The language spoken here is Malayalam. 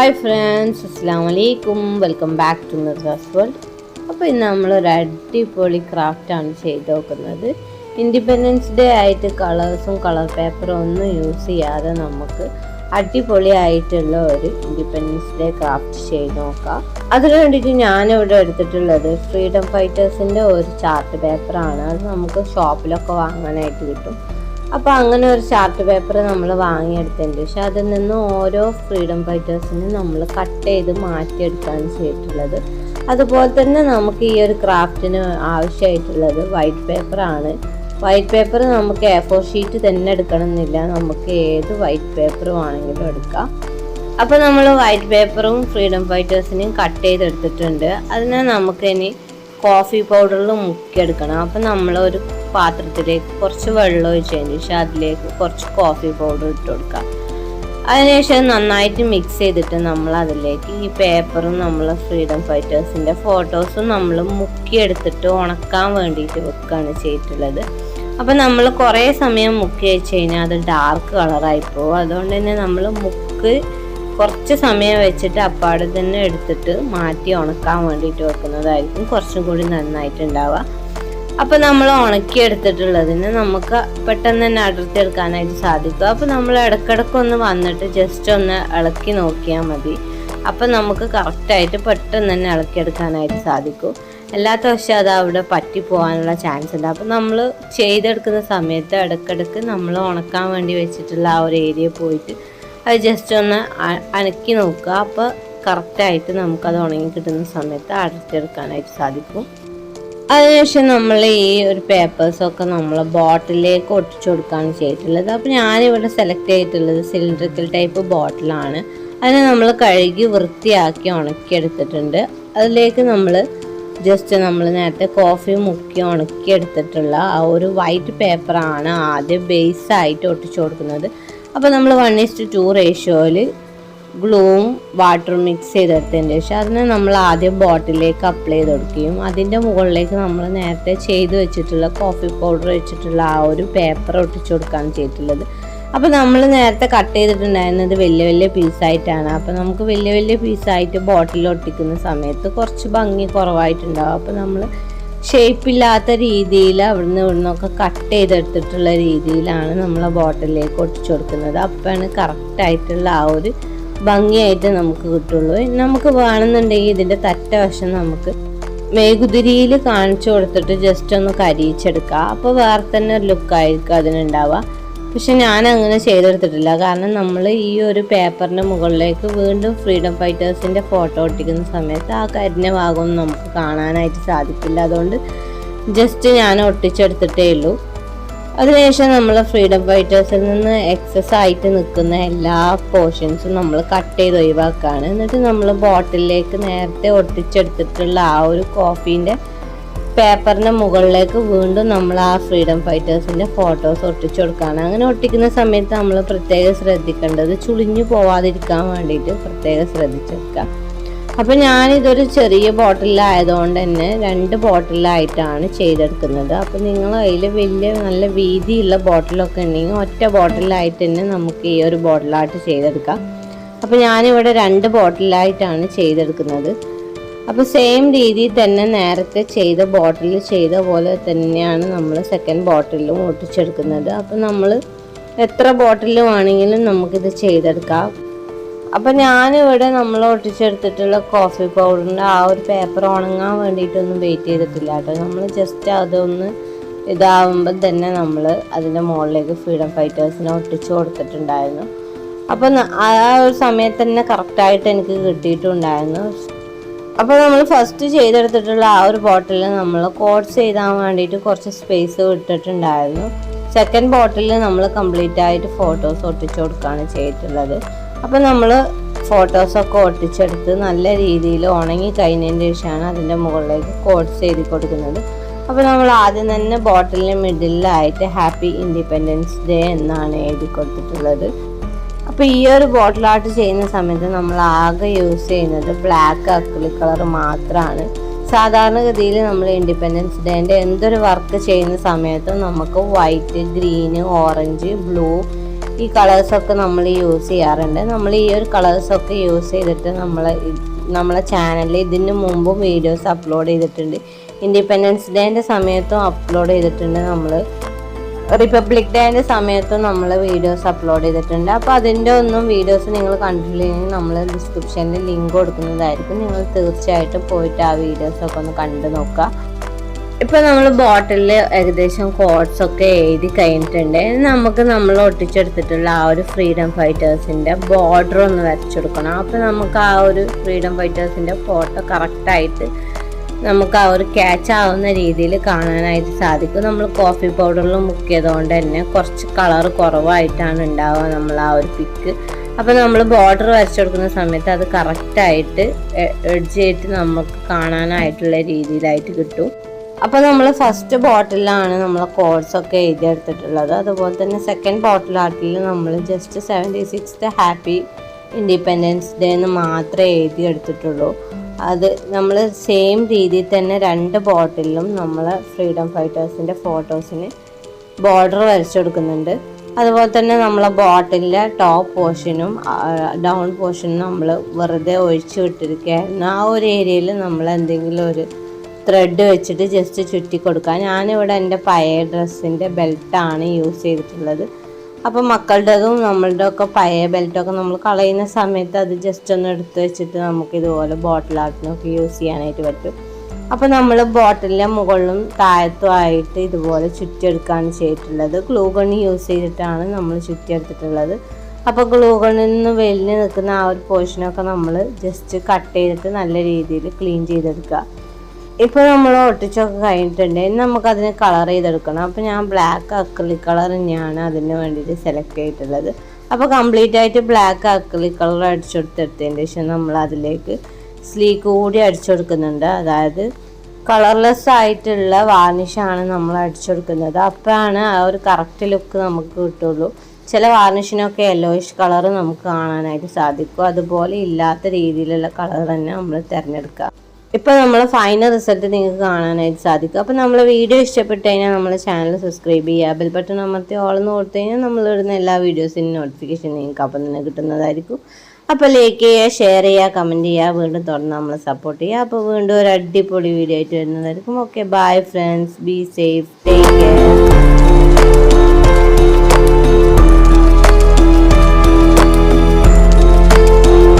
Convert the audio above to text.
Hi friends, Assalamu alaikum. Welcome back to Mirzas World. അപ്പോൾ ഇന്ന് നമ്മളൊരു അടിപൊളി ക്രാഫ്റ്റാണ് ചെയ്ത് നോക്കുന്നത്. ഇൻഡിപെൻഡൻസ് ഡേ ആയിട്ട് കളേഴ്സും കളർ പേപ്പറും ഒന്നും യൂസ് ചെയ്യാതെ നമുക്ക് അടിപൊളിയായിട്ടുള്ള ഒരു ഇൻഡിപെൻഡൻസ് ഡേ ക്രാഫ്റ്റ് ചെയ്ത് നോക്കാം. അതിനു വേണ്ടിയിട്ട് ഞാനിവിടെ എടുത്തിട്ടുള്ളത് ഫ്രീഡം ഫൈറ്റേഴ്സിൻ്റെ ഒരു ചാർട്ട് പേപ്പറാണ്. അത് നമുക്ക് ഷോപ്പിലൊക്കെ വാങ്ങാനായിട്ട് കിട്ടും. അപ്പോൾ അങ്ങനെ ഒരു ചാർട്ട് പേപ്പർ നമ്മൾ വാങ്ങിയെടുത്തതിന് ശേഷം അതിൽ നിന്ന് ഓരോ ഫ്രീഡം ഫൈറ്റേഴ്സിനും നമ്മൾ കട്ട് ചെയ്ത് മാറ്റിയെടുക്കുകയാണ് ചെയ്തിട്ടുള്ളത്. അതുപോലെ തന്നെ നമുക്ക് ഈ ഒരു ക്രാഫ്റ്റിന് ആവശ്യമായിട്ടുള്ളത് വൈറ്റ് പേപ്പറാണ്. വൈറ്റ് പേപ്പർ നമുക്ക് A4 ഷീറ്റ് തന്നെ എടുക്കണമെന്നില്ല, നമുക്ക് ഏത് വൈറ്റ് പേപ്പറും ആണെങ്കിലും എടുക്കാം. അപ്പോൾ നമ്മൾ വൈറ്റ് പേപ്പറും ഫ്രീഡം ഫൈറ്റേഴ്സിനെയും കട്ട് ചെയ്തെടുത്തിട്ടുണ്ട്. അതിനെ നമുക്കിനി കോഫി പൗഡറിൽ മുക്കിയെടുക്കണം. അപ്പം നമ്മളൊരു പാത്രത്തിലേക്ക് കുറച്ച് വെള്ളം ഒഴിച്ചതിന് ശേഷം അതിലേക്ക് കുറച്ച് കോഫി പൗഡർ ഇട്ട് കൊടുക്കാം. അതിനുശേഷം നന്നായിട്ട് മിക്സ് ചെയ്തിട്ട് നമ്മൾ അതിലേക്ക് ഈ പേപ്പറും നമ്മൾ ഫ്രീഡം ഫൈറ്റേഴ്സിൻ്റെ ഫോട്ടോസും നമ്മൾ മുക്കിയെടുത്തിട്ട് ഉണക്കാൻ വേണ്ടിയിട്ട് വെക്കുകയാണ് ചെയ്തിട്ടുള്ളത്. അപ്പം നമ്മൾ കുറേ സമയം മുക്കി വെച്ച് കഴിഞ്ഞാൽ അത് ഡാർക്ക് കളറായി പോകും. അതുകൊണ്ട് തന്നെ നമ്മൾ കുറച്ച് സമയം വെച്ചിട്ട് അപ്പാടെ തന്നെ എടുത്തിട്ട് മാറ്റി ഉണക്കാൻ വേണ്ടിയിട്ട് വെക്കുന്നതായിരിക്കും കുറച്ചും കൂടി നന്നായിട്ടുണ്ടാവുക. അപ്പോൾ നമ്മൾ ഉണക്കി എടുത്തിട്ടുള്ളതിന് നമുക്ക് പെട്ടെന്ന് തന്നെ അടർത്തിയെടുക്കാനായിട്ട് സാധിക്കും. അപ്പോൾ നമ്മൾ ഇടയ്ക്കിടയ്ക്കൊന്ന് വന്നിട്ട് ജസ്റ്റ് ഒന്ന് ഇളക്കി നോക്കിയാൽ മതി. അപ്പോൾ നമുക്ക് കറക്റ്റായിട്ട് പെട്ടെന്ന് തന്നെ ഇളക്കിയെടുക്കാനായിട്ട് സാധിക്കും. അല്ലാത്ത പക്ഷേ അത് അവിടെ പറ്റി പോകാനുള്ള ചാൻസ് ഉണ്ട്. അപ്പോൾ നമ്മൾ ചെയ്തെടുക്കുന്ന സമയത്ത് ഇടയ്ക്കിടയ്ക്ക് നമ്മൾ ഉണക്കാൻ വേണ്ടി വെച്ചിട്ടുള്ള ആ ഒരു ഏരിയ പോയിട്ട് അത് ജസ്റ്റ് ഒന്ന് അനക്കി നോക്കുക. അപ്പോൾ കറക്റ്റായിട്ട് നമുക്കത് ഉണങ്ങി കിട്ടുന്ന സമയത്ത് അടർത്തിയെടുക്കാനായിട്ട് സാധിക്കും. അതിനുശേഷം നമ്മൾ ഈ ഒരു പേപ്പേഴ്സൊക്കെ നമ്മൾ ബോട്ടിലേക്ക് ഒട്ടിച്ചു കൊടുക്കുകയാണ് ചെയ്തിട്ടുള്ളത്. അപ്പോൾ ഞാനിവിടെ സെലക്ട് ചെയ്തിട്ടുള്ളത് സിലിണ്ടറിക്കൽ ടൈപ്പ് ബോട്ടിലാണ്. അതിനെ നമ്മൾ കഴുകി വൃത്തിയാക്കി ഉണക്കിയെടുത്തിട്ടുണ്ട്. അതിലേക്ക് നമ്മൾ നമ്മൾ നേരത്തെ കോഫി മുക്കി ഉണക്കിയെടുത്തിട്ടുള്ള ആ ഒരു വൈറ്റ് പേപ്പറാണ് ആദ്യം ബേസായിട്ട് ഒട്ടിച്ചു കൊടുക്കുന്നത്. അപ്പോൾ നമ്മൾ 1:2 റേഷ്യോയിൽ ഗ്ലൂവും വാട്ടറും മിക്സ് ചെയ്തെടുത്തതിന് ശേഷം അതിനെ നമ്മൾ ആദ്യം ബോട്ടിലേക്ക് അപ്ലൈ ചെയ്ത് കൊടുക്കുകയും അതിൻ്റെ മുകളിലേക്ക് നമ്മൾ നേരത്തെ ചെയ്ത് വെച്ചിട്ടുള്ള കോഫി പൗഡർ വെച്ചിട്ടുള്ള ആ ഒരു പേപ്പർ ഒട്ടിച്ചു കൊടുക്കുകയാണ് ചെയ്തിട്ടുള്ളത്. അപ്പോൾ നമ്മൾ നേരത്തെ കട്ട് ചെയ്തിട്ടുണ്ടായിരുന്നത് വലിയ വലിയ പീസായിട്ടാണ്. അപ്പോൾ നമുക്ക് വലിയ വലിയ പീസായിട്ട് ബോട്ടിൽ ഒട്ടിക്കുന്ന സമയത്ത് കുറച്ച് ഭംഗി കുറവായിട്ടുണ്ടാകും. അപ്പോൾ നമ്മൾ ഷേപ്പില്ലാത്ത രീതിയിൽ ഇവിടുന്നൊക്കെ കട്ട് ചെയ്തെടുത്തിട്ടുള്ള രീതിയിലാണ് നമ്മൾ ബോട്ടിലേക്ക് ഒട്ടിച്ചു കൊടുക്കുന്നത്. അപ്പോഴാണ് കറക്റ്റായിട്ടുള്ള ആ ഒരു ഭംഗിയായിട്ട് നമുക്ക് കിട്ടുള്ളൂ. നമുക്ക് വേണമെന്നുണ്ടെങ്കിൽ ഇതിൻ്റെ വശം നമുക്ക് മെഴുകുതിരിയിൽ കാണിച്ചു കൊടുത്തിട്ട് ജസ്റ്റ് ഒന്ന് കരിയിച്ചെടുക്കുക. അപ്പോൾ വേറെ തന്നെ ഒരു ലുക്കായിരിക്കും അതിനുണ്ടാവുക. പക്ഷെ ഞാൻ അങ്ങനെ ചെയ്തെടുത്തിട്ടില്ല, കാരണം നമ്മൾ ഈ ഒരു പേപ്പറിൻ്റെ മുകളിലേക്ക് വീണ്ടും ഫ്രീഡം ഫൈറ്റേഴ്സിൻ്റെ ഫോട്ടോ ഒട്ടിക്കുന്ന സമയത്ത് ആ കരിഞ്ഞ ഭാഗമൊന്നും നമുക്ക് കാണാനായിട്ട് സാധിക്കില്ല. അതുകൊണ്ട് ജസ്റ്റ് ഞാൻ ഒട്ടിച്ചെടുത്തിട്ടേ ഉള്ളൂ. അതിനുശേഷം നമ്മൾ ഫ്രീഡം ഫൈറ്റേഴ്സിൽ നിന്ന് എക്സസ് ആയിട്ട് നിൽക്കുന്ന എല്ലാ പോർഷൻസും നമ്മൾ കട്ട് ചെയ്ത് ഒഴിവാക്കുകയാണ്. എന്നിട്ട് നമ്മൾ ബോട്ടിലേക്ക് നേരത്തെ ഒട്ടിച്ചെടുത്തിട്ടുള്ള ആ ഒരു കോഫീൻ്റെ പേപ്പറിൻ്റെ മുകളിലേക്ക് വീണ്ടും നമ്മൾ ആ ഫ്രീഡം ഫൈറ്റേഴ്സിൻ്റെ ഫോട്ടോസ് ഒട്ടിച്ചു കൊടുക്കുകയാണ്. അങ്ങനെ ഒട്ടിക്കുന്ന സമയത്ത് നമ്മൾ പ്രത്യേകം ശ്രദ്ധിക്കേണ്ടത് ചുളിഞ്ഞു പോവാതിരിക്കാൻ വേണ്ടിയിട്ട് പ്രത്യേകം ശ്രദ്ധിച്ചെടുക്കുക. അപ്പോൾ ഞാനിതൊരു ചെറിയ ബോട്ടിലായതുകൊണ്ട് തന്നെ 2 ബോട്ടിലായിട്ടാണ് ചെയ്തെടുക്കുന്നത്. അപ്പോൾ നിങ്ങൾ അതിൽ വലിയ നല്ല വീതിയുള്ള ബോട്ടിലൊക്കെ ഉണ്ടെങ്കിൽ ഒറ്റ ബോട്ടിലായിട്ട് തന്നെ നമുക്ക് ഈ ഒരു ബോട്ടിലായിട്ട് ചെയ്തെടുക്കാം. അപ്പോൾ ഞാനിവിടെ 2 ബോട്ടിലായിട്ടാണ് ചെയ്തെടുക്കുന്നത്. അപ്പോൾ സെയിം രീതിയിൽ തന്നെ നേരത്തെ ചെയ്ത ബോട്ടിൽ ചെയ്ത പോലെ തന്നെയാണ് നമ്മൾ സെക്കൻഡ് ബോട്ടിലും ഒട്ടിച്ചെടുക്കുന്നത്. അപ്പോൾ നമ്മൾ എത്ര ബോട്ടിൽ വേണമെങ്കിലും നമുക്കിത് ചെയ്തെടുക്കാം. അപ്പോൾ ഞാനിവിടെ നമ്മൾ ഒട്ടിച്ചെടുത്തിട്ടുള്ള കോഫി പൗഡറിൻ്റെ ആ ഒരു പേപ്പർ ഉണങ്ങാൻ വേണ്ടിയിട്ടൊന്നും വെയിറ്റ് ചെയ്തിട്ടില്ല കേട്ടോ. നമ്മൾ ജസ്റ്റ് അതൊന്ന് ഇതാവുമ്പോൾ തന്നെ നമ്മൾ അതിൻ്റെ മുകളിലേക്ക് ഫ്രീഡം ഫൈറ്റേഴ്സിനെ ഒട്ടിച്ച് കൊടുത്തിട്ടുണ്ടായിരുന്നു. അപ്പോൾ ആ ഒരു സമയത്ത് തന്നെ കറക്റ്റായിട്ട് എനിക്ക് കിട്ടിയിട്ടുണ്ടായിരുന്നു. അപ്പോൾ നമ്മൾ ഫസ്റ്റ് ചെയ്തെടുത്തിട്ടുള്ള ആ ഒരു ബോട്ടിൽ നമ്മൾ കോട്ട്സ് ചെയ്താൻ വേണ്ടിയിട്ട് കുറച്ച് സ്പേസ് വിട്ടിട്ടുണ്ടായിരുന്നു. സെക്കൻഡ് ബോട്ടിൽ നമ്മൾ കംപ്ലീറ്റ് ആയിട്ട് ഫോട്ടോസ് ഒട്ടിച്ചു കൊടുക്കുകയാണ് ചെയ്തിട്ടുള്ളത്. അപ്പോൾ നമ്മൾ ഫോട്ടോസൊക്കെ ഒട്ടിച്ചെടുത്ത് നല്ല രീതിയിൽ ഉണങ്ങി കഴിഞ്ഞതിന് ശേഷമാണ് അതിൻ്റെ മുകളിലേക്ക് കോട്ട്സ് ചെയ്ത് കൊടുക്കുന്നത്. അപ്പോൾ നമ്മൾ ആദ്യം തന്നെ ബോട്ടിലിൻ്റെ മിഡിലായിട്ട് ഹാപ്പി ഇൻഡിപെൻഡൻസ് ഡേ എന്നാണ് എഴുതി കൊടുത്തിട്ടുള്ളത്. അപ്പോൾ ഈ ഒരു ബോട്ടിൽ ആർട്ട് ചെയ്യുന്ന സമയത്ത് നമ്മൾ ആകെ യൂസ് ചെയ്യുന്നത് ബ്ലാക്ക് അക്രിലിക് കളർ മാത്രമാണ്. സാധാരണഗതിയിൽ നമ്മൾ ഇൻഡിപെൻഡൻസ് ഡേൻ്റെ എന്തൊരു വർക്ക് ചെയ്യുന്ന സമയത്തും നമുക്ക് വൈറ്റ്, ഗ്രീന്, ഓറഞ്ച്, ബ്ലൂ ഈ കളേഴ്സൊക്കെ നമ്മൾ യൂസ് ചെയ്യാറുണ്ട്. നമ്മൾ ഈ ഒരു കളേഴ്സൊക്കെ യൂസ് ചെയ്തിട്ട് നമ്മളെ ചാനലിൽ ഇതിന് മുമ്പും വീഡിയോസ് അപ്ലോഡ് ചെയ്തിട്ടുണ്ട്. ഇൻഡിപെൻഡൻസ് ഡേൻ്റെ സമയത്തും അപ്ലോഡ് ചെയ്തിട്ടുണ്ട്. നമ്മൾ റിപ്പബ്ലിക് ഡേൻ്റെ സമയത്തും നമ്മൾ വീഡിയോസ് അപ്ലോഡ് ചെയ്തിട്ടുണ്ട്. അപ്പോൾ അതിൻ്റെ ഒന്നും വീഡിയോസ് നിങ്ങൾ കണ്ടിട്ടില്ലെങ്കിൽ നമ്മൾ ഡിസ്ക്രിപ്ഷനിൽ ലിങ്ക് കൊടുക്കുന്നതായിരിക്കും. നിങ്ങൾ തീർച്ചയായിട്ടും പോയിട്ട് ആ വീഡിയോസൊക്കെ ഒന്ന് കണ്ടു നോക്കുക. ഇപ്പോൾ നമ്മൾ ബോട്ടിലിൽ ഏകദേശം കോഡ്സൊക്കെ എഴുതി കഴിഞ്ഞിട്ടുണ്ട്. നമുക്ക് നമ്മൾ ഒട്ടിച്ചെടുത്തിട്ടുള്ള ആ ഒരു ഫ്രീഡം ഫൈറ്റേഴ്സിൻ്റെ ബോർഡർ ഒന്ന് വരച്ചെടുക്കണം. അപ്പോൾ നമുക്ക് ആ ഒരു ഫ്രീഡം ഫൈറ്റേഴ്സിൻ്റെ ഫോട്ടോ കറക്റ്റായിട്ട് നമുക്ക് ആ ഒരു ക്യാച്ച് ആവുന്ന രീതിയിൽ കാണാനായിട്ട് സാധിക്കും. നമ്മൾ കോഫി പൗഡറിൽ മുക്കിയതുകൊണ്ട് തന്നെ കുറച്ച് കളർ കുറവായിട്ടാണ് ഉണ്ടാവുക നമ്മൾ ആ ഒരു പിക്ക്. അപ്പോൾ നമ്മൾ ബോർഡർ വരച്ചു കൊടുക്കുന്ന സമയത്ത് അത് കറക്റ്റായിട്ട് എഡ്ജായിട്ട് നമുക്ക് കാണാനായിട്ടുള്ള രീതിയിലായിട്ട് കിട്ടും. അപ്പോൾ നമ്മൾ ഫസ്റ്റ് ബോട്ടിലാണ് നമ്മൾ കോഡ്സൊക്കെ എഴുതിയെടുത്തിട്ടുള്ളത്. അതുപോലെ തന്നെ സെക്കൻഡ് ബോട്ടിൽ ആർട്ടിൽ നമ്മൾ just 76th happy independence day എന്ന് മാത്രമേ എഴുതിയെടുത്തിട്ടുള്ളൂ. അത് നമ്മൾ സെയിം രീതിയിൽ തന്നെ 2 ബോട്ടിലും നമ്മൾ ഫ്രീഡം ഫൈറ്റേഴ്സിൻ്റെ ഫോട്ടോസിന് ബോർഡർ വരച്ചെടുക്കുന്നുണ്ട്. അതുപോലെ തന്നെ നമ്മളെ ബോട്ടിലിൻ്റെ ടോപ്പ് പോർഷനും ഡൗൺ പോർഷനും നമ്മൾ വെറുതെ ഒഴിച്ചു വിട്ടിരിക്കുകയായിരുന്നു. ആ ഒരു ഏരിയയിൽ നമ്മൾ എന്തെങ്കിലും ഒരു ത്രെഡ് വെച്ചിട്ട് ജസ്റ്റ് ചുറ്റി കൊടുക്കുക. ഞാനിവിടെ എൻ്റെ പഴയ ഡ്രസ്സിൻ്റെ ബെൽറ്റാണ് യൂസ് ചെയ്തിട്ടുള്ളത്. അപ്പോൾ മക്കളുടേതും നമ്മളുടെ ഒക്കെ പഴയ ബെൽറ്റൊക്കെ നമ്മൾ കളയുന്ന സമയത്ത് അത് ജസ്റ്റ് ഒന്ന് എടുത്ത് വെച്ചിട്ട് നമുക്ക് ഇതുപോലെ ബോട്ടിൽ ആർട്ടിനൊക്കെ യൂസ് ചെയ്യാനായിട്ട് പറ്റും. അപ്പോൾ നമ്മൾ ബോട്ടിലിൻ്റെ മുകളിലും താഴത്തുമായിട്ട് ഇതുപോലെ ചുറ്റിയെടുക്കുകയാണ് ചെയ്തിട്ടുള്ളത്. ഗ്ലൂ ഗൺ യൂസ് ചെയ്തിട്ടാണ് നമ്മൾ ചുറ്റിയെടുത്തിട്ടുള്ളത്. അപ്പോൾ ഗ്ലൂ ഗണ്ണിൽ നിന്ന് വെളിഞ്ഞ് നിൽക്കുന്ന ആ ഒരു പോർഷനൊക്കെ നമ്മൾ ജസ്റ്റ് കട്ട് ചെയ്തിട്ട് നല്ല രീതിയിൽ ക്ലീൻ ചെയ്തെടുക്കുക. ഇപ്പോൾ നമ്മൾ ഒട്ടിച്ചൊക്കെ കഴിഞ്ഞിട്ടുണ്ട്. ഇനി നമുക്കതിന് കളർ ചെയ്തെടുക്കണം. അപ്പോൾ ഞാൻ ബ്ലാക്ക് അക്രിലിക് കളർ തന്നെയാണ് അതിന് വേണ്ടിയിട്ട് സെലക്ട് ചെയ്തിട്ടുള്ളത്. അപ്പോൾ കംപ്ലീറ്റ് ആയിട്ട് ബ്ലാക്ക് അക്രിലിക് കളർ അടിച്ചെടുത്തെടുത്തതിന് ശേഷം നമ്മൾ അതിലേക്ക് സ്ലീക്ക് കൂടി അടിച്ചെടുക്കുന്നുണ്ട്. അതായത് കളർലെസ് ആയിട്ടുള്ള വാർണിഷാണ് നമ്മൾ അടിച്ചെടുക്കുന്നത്. അപ്പോഴാണ് ആ ഒരു കറക്റ്റ് ലുക്ക് നമുക്ക് കിട്ടുള്ളൂ. ചില വാർണിഷിനൊക്കെ യെല്ലോയിഷ് കളർ നമുക്ക് കാണാനായിട്ട് സാധിക്കും. അതുപോലെ ഇല്ലാത്ത രീതിയിലുള്ള കളർ തന്നെ നമ്മൾ തിരഞ്ഞെടുക്കുക. ഇപ്പോൾ നമ്മൾ ഫൈനൽ റിസൾട്ട് നിങ്ങൾക്ക് കാണാനായിട്ട് സാധിക്കും. അപ്പോൾ നമ്മൾ വീഡിയോ ഇഷ്ടപ്പെട്ട് കഴിഞ്ഞാൽ നമ്മുടെ ചാനൽ സബ്സ്ക്രൈബ് ചെയ്യുക. ബെൽ ബട്ടൺ അമർത്തി ഓളെന്ന് കൊടുത്തു കഴിഞ്ഞാൽ നമ്മളിടുന്ന എല്ലാ വീഡിയോസിനും നോട്ടിഫിക്കേഷൻ നിങ്ങൾക്ക് അപ്പം തന്നെ കിട്ടുന്നതായിരിക്കും. അപ്പോൾ ലൈക്ക് ചെയ്യുക, ഷെയർ ചെയ്യുക, കമൻറ്റ് ചെയ്യുക. വീണ്ടും തുടർന്ന് നമ്മളെ സപ്പോർട്ട് ചെയ്യുക. അപ്പോൾ വീണ്ടും ഒരു അടിപൊളി വീഡിയോ ആയിട്ട് വരുന്നതായിരിക്കും. Okay, bye friends, be safe, take care.